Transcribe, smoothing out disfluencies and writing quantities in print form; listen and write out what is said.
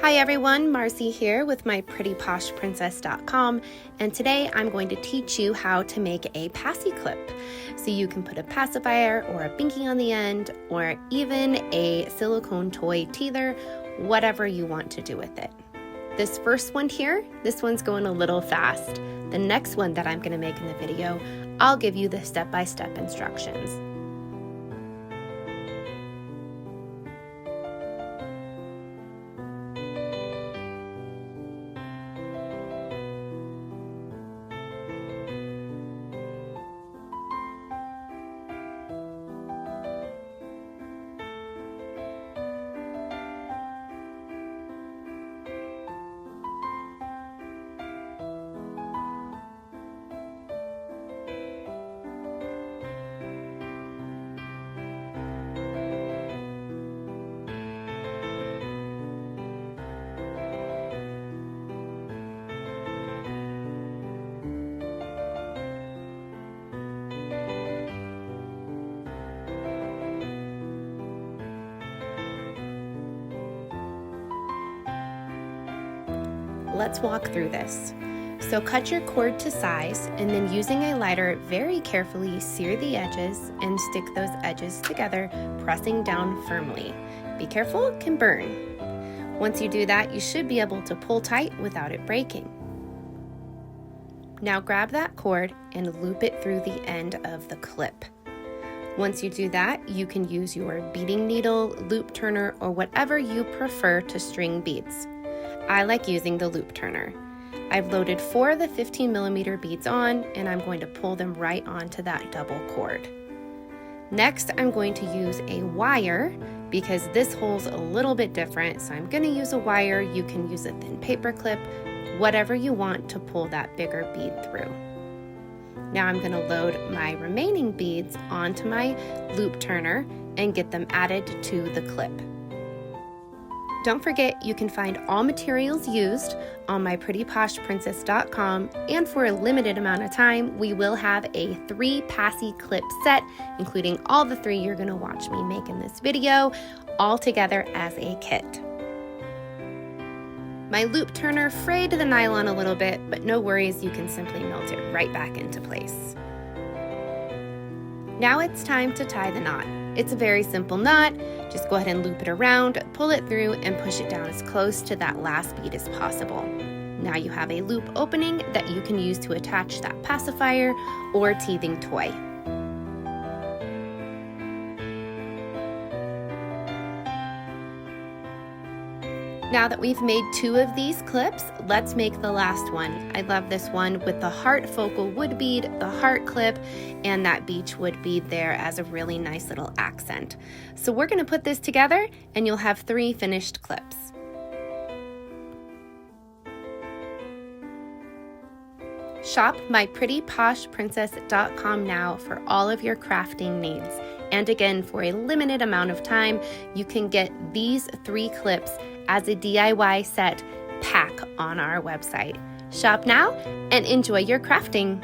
Hi everyone, Marcy here with my prettyposhprincess.com, and today I'm going to teach you how to make a Paci clip. So you can put a pacifier or a binky on the end, or even a silicone toy teether, whatever you want to do with it. This first one here, this one's going a little fast. The next one that I'm going to make in the video, I'll give you the step-by-step instructions. Let's walk through this. So cut your cord to size, and then using a lighter, very carefully sear the edges and stick those edges together, pressing down firmly. Be careful, it can burn. Once you do that, you should be able to pull tight without it breaking. Now grab that cord and loop it through the end of the clip. Once you do that, you can use your beading needle, loop turner, or whatever you prefer to string beads. I like using the loop turner. I've loaded 4 of the 15mm beads on, and I'm going to pull them right onto that double cord. Next, I'm going to use a wire because this hole's a little bit different, so I'm going to use a wire. You can use a thin paper clip, whatever you want to pull that bigger bead through. Now I'm going to load my remaining beads onto my loop turner and get them added to the clip. Don't forget, you can find all materials used on my prettyposhprincess.com, and for a limited amount of time, we will have a 3 Paci clip set, including all the 3 you're going to watch me make in this video, all together as a kit. My loop turner frayed the nylon a little bit, but no worries, you can simply melt it right back into place. Now it's time to tie the knot. It's a very simple knot. Just go ahead and loop it around, pull it through, and push it down as close to that last bead as possible. Now you have a loop opening that you can use to attach that pacifier or teething toy. Now that we've made 2 of these clips, let's make the last one. I love this one with the heart focal wood bead, the heart clip, and that beech wood bead there as a really nice little accent. So we're going to put this together and you'll have 3 finished clips. Shop myprettyposhprincess.com now for all of your crafting needs. And again, for a limited amount of time, you can get these 3 clips as a DIY set pack on our website. Shop now and enjoy your crafting.